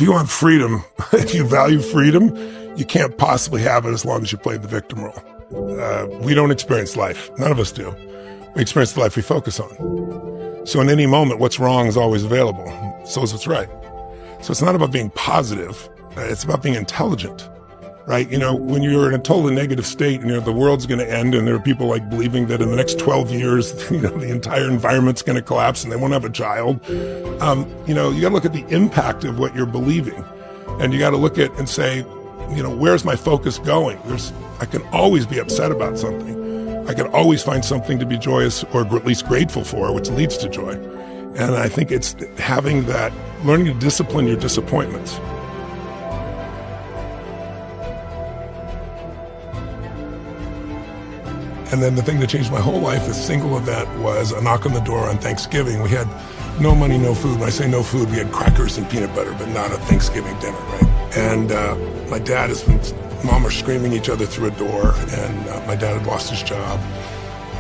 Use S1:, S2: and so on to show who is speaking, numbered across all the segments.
S1: if you want freedom, if you value freedom, you can't possibly have it as long as you play the victim role. We don't experience life. None of us do. We experience the life we focus on. So in any moment, what's wrong is always available. So is what's right. So it's not about being positive. It's about being intelligent, right? You know, when you're in a totally negative state and the world's going to end and there are people like believing that in the next 12 years, the entire environment's going to collapse and they won't have a child, you got to look at the impact of what you're believing. And you got to look at and say, where's my focus going? I can always be upset about something. I can always find something to be joyous or at least grateful for, which leads to joy. And I think it's having that, learning to discipline your disappointments. And then the thing that changed my whole life, a single event, was a knock on the door on Thanksgiving. We had no money, no food. When I say no food, we had crackers and peanut butter, but not a Thanksgiving dinner, right? And my dad Mom are screaming each other through a door, and my dad had lost his job.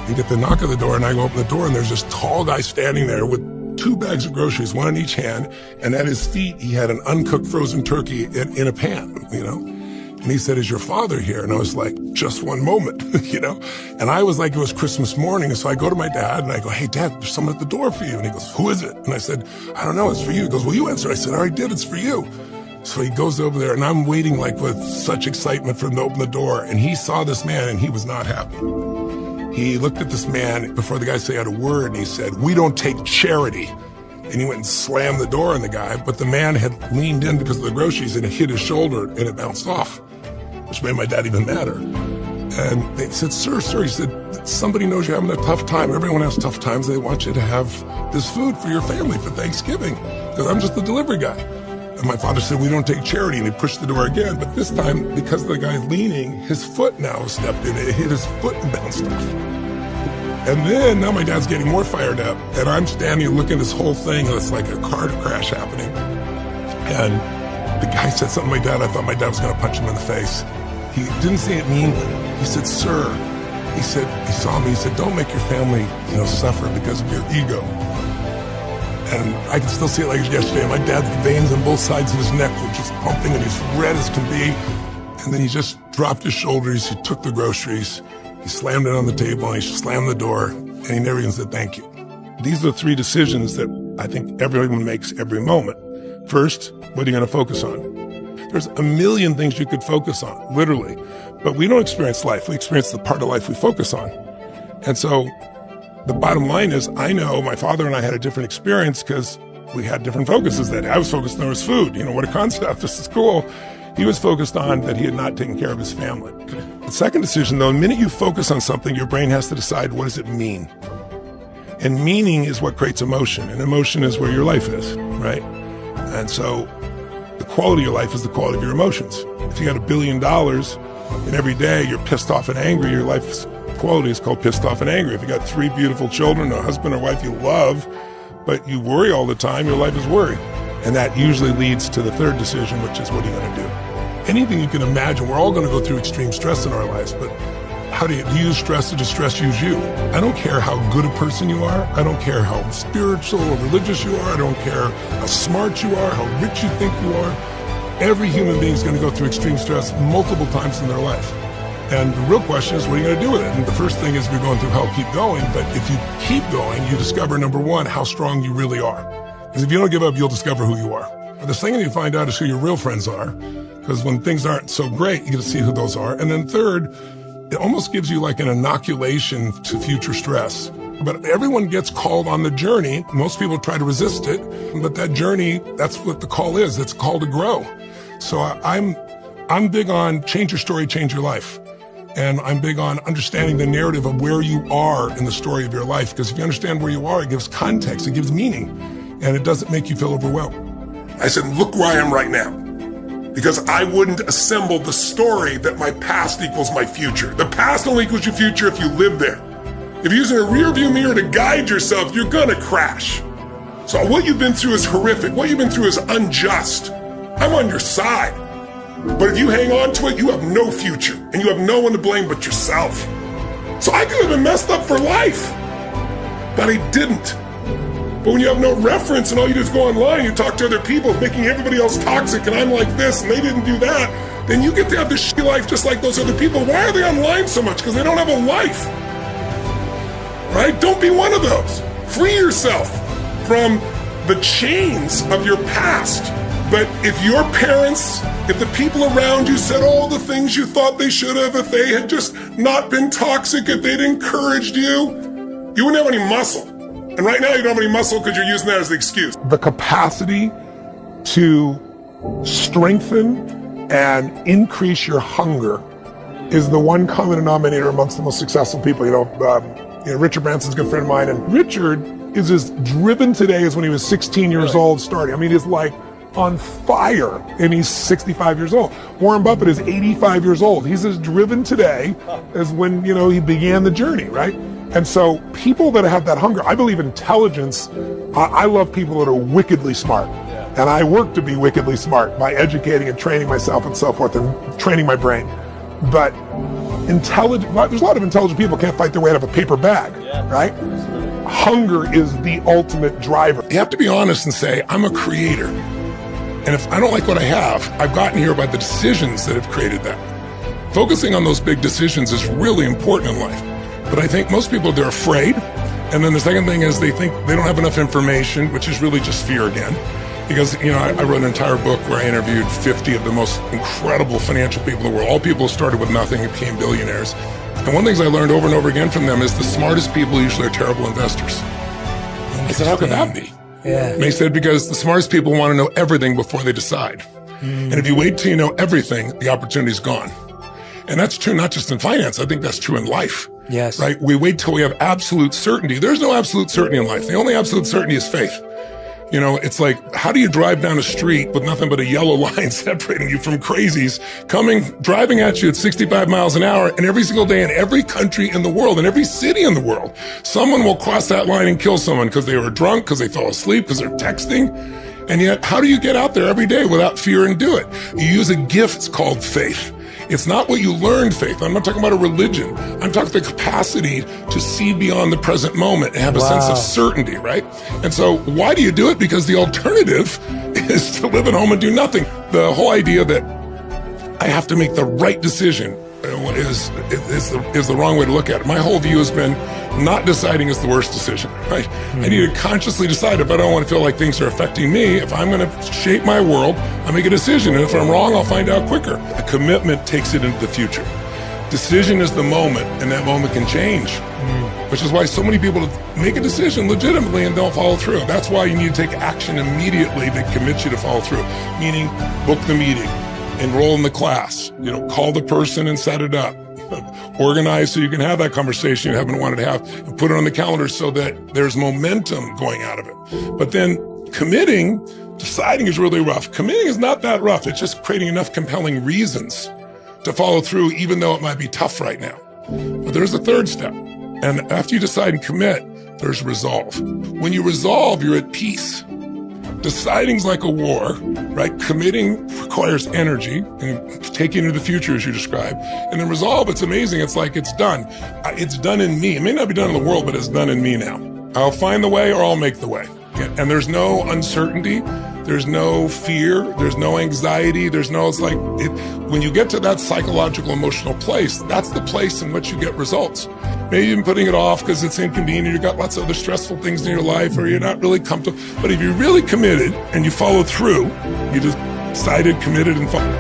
S1: You get the knock on the door, and I go open the door, and there's this tall guy standing there with 2 bags of groceries, one in each hand, and at his feet, he had an uncooked frozen turkey in a pan, And he said, "Is your father here?" And I was like, "Just one moment," And I was like, it was Christmas morning, so I go to my dad, and I go, "Hey, Dad, there's someone at the door for you." And he goes, "Who is it?" And I said, "I don't know, it's for you." He goes, "Well, you answer." I said, "I already did, it's for you." So he goes over there, and I'm waiting with such excitement for him to open the door, and he saw this man, and he was not happy. He looked at this man before the guy said a word, and he said, "We don't take charity." And he went and slammed the door on the guy, but the man had leaned in because of the groceries, and it hit his shoulder, and it bounced off, which made my dad even madder. And they said, sir, he said, "Somebody knows you're having a tough time. Everyone has tough times. They want you to have this food for your family for Thanksgiving, because I'm just the delivery guy." And my father said, "We don't take charity," and he pushed the door again. But this time, because the guy's leaning, his foot now stepped in. It hit his foot and bounced off. And then, now my dad's getting more fired up, and I'm standing looking at this whole thing, and it's like a car crash happening. And the guy said something to my dad. I thought my dad was going to punch him in the face. He didn't say it meanly. He said, "Sir," he said, he saw me, he said, "Don't make your family, suffer because of your ego." And I can still see it like yesterday. My dad's veins on both sides of his neck were just pumping, and he's red as can be. And then he just dropped his shoulders. He took the groceries. He slammed it on the table, and he slammed the door, and he never even said thank you. These are the 3 decisions that I think everyone makes every moment. First, what are you going to focus on? There's a million things you could focus on, literally. But we don't experience life. We experience the part of life we focus on. And so the bottom line is, I know my father and I had a different experience because we had different focuses that day. I was focused on his food. What a concept. This is cool. He was focused on that he had not taken care of his family. The second decision, though, the minute you focus on something, your brain has to decide, what does it mean? And meaning is what creates emotion. And emotion is where your life is, right? And so the quality of your life is the quality of your emotions. If you got $1 billion and every day you're pissed off and angry, your life's quality is called pissed off and angry. If you got 3 beautiful children, a husband or wife you love, but you worry all the time, your life is worry. And that usually leads to the third decision, which is, what are you going to do? Anything you can imagine, we're all going to go through extreme stress in our lives, but how do you use stress, or does stress use you? I don't care how good a person you are. I don't care how spiritual or religious you are. I don't care how smart you are, how rich you think you are. Every human being is going to go through extreme stress multiple times in their life. And the real question is, what are you going to do with it? And the first thing is, we're going through hell, keep going. But if you keep going, you discover, number one, how strong you really are. Because if you don't give up, you'll discover who you are. But the second you find out is who your real friends are. Because when things aren't so great, you get to see who those are. And then third, it almost gives you like an inoculation to future stress. But everyone gets called on the journey. Most people try to resist it. But that journey, that's what the call is. It's a call to grow. So I'm big on change your story, change your life. And I'm big on understanding the narrative of where you are in the story of your life. Because if you understand where you are, it gives context, it gives meaning. And it doesn't make you feel overwhelmed. I said, look where I am right now. Because I wouldn't assemble the story that my past equals my future. The past only equals your future if you live there. If you're using a rear view mirror to guide yourself, you're gonna crash. So what you've been through is horrific. What you've been through is unjust. I'm on your side. But if you hang on to it, you have no future. And you have no one to blame but yourself. So I could have been messed up for life. But I didn't. But when you have no reference and all you do is go online, you talk to other people, making everybody else toxic, and I'm like this, and they didn't do that, then you get to have this shitty life just like those other people. Why are they online so much? Because they don't have a life. Right? Don't be one of those. Free yourself from the chains of your past. But if your parents, if the people around you said all the things you thought they should have, if they had just not been toxic, if they'd encouraged you, you wouldn't have any muscle. And right now you don't have any muscle because you're using that as the excuse. The capacity to strengthen and increase your hunger is the one common denominator amongst the most successful people. Richard Branson's a good friend of mine, and Richard is as driven today as when he was 16 years old starting. I mean, he's like on fire, and he's 65 years old. Warren Buffett is 85 years old. He's as driven today as when, he began the journey, right? And so people that have that hunger, I believe intelligence, I love people that are wickedly smart. And I work to be wickedly smart by educating and training myself and so forth and training my brain. But there's a lot of intelligent people can't fight their way out of a paper bag, right? Hunger is the ultimate driver. You have to be honest and say, I'm a creator. And if I don't like what I have, I've gotten here by the decisions that have created that. Focusing on those big decisions is really important in life. But I think most people, they're afraid. And then the second thing is they think they don't have enough information, which is really just fear again. Because, I wrote an entire book where I interviewed 50 of the most incredible financial people in the world. All people who started with nothing and became billionaires. And one of the things I learned over and over again from them is the smartest people usually are terrible investors. I said, how could that be?
S2: Yeah.
S1: And they said, because the smartest people want to know everything before they decide. And if you wait till you know everything, the opportunity's gone. And that's true not just in finance. I think that's true in life.
S2: Yes.
S1: Right? We wait till we have absolute certainty. There's no absolute certainty in life. The only absolute certainty is faith. It's like, how do you drive down a street with nothing but a yellow line separating you from crazies driving at you at 65 miles an hour, and every single day in every country in the world, in every city in the world, someone will cross that line and kill someone because they were drunk, because they fell asleep, because they're texting. And yet, how do you get out there every day without fear and do it? You use a gift called faith. It's not what you learned, faith. I'm not talking about a religion. I'm talking the capacity to see beyond the present moment and have a sense of certainty, right? And so why do you do it? Because the alternative is to live at home and do nothing. The whole idea that I have to make the right decision is the wrong way to look at it. My whole view has been not deciding is the worst decision, right? I need to consciously decide if I don't want to feel like things are affecting me. If I'm going to shape my world, I make a decision. And if I'm wrong, I'll find out quicker. A commitment takes it into the future. Decision is the moment, and that moment can change. Which is why so many people make a decision legitimately and don't follow through. That's why you need to take action immediately that commits you to follow through. Meaning, book the meeting, enroll in the class, call the person and set it up. Organize so you can have that conversation you haven't wanted to have, and put it on the calendar so that there's momentum going out of it. But then deciding is really rough. Committing is not that rough. It's just creating enough compelling reasons to follow through, even though it might be tough right now. But there's a third step. And after you decide and commit, there's resolve. When you resolve, you're at peace. Deciding's like a war, right? Committing requires energy and taking into the future, as you described. And then resolve, it's amazing. It's like it's done. It's done in me. It may not be done in the world, but it's done in me now. I'll find the way or I'll make the way. And there's no uncertainty. There's no fear. There's no anxiety. When you get to that psychological, emotional place, that's the place in which you get results. Maybe you've been putting it off because it's inconvenient. You've got lots of other stressful things in your life, or you're not really comfortable. But if you're really committed and you follow through, you just decided, committed, and followed.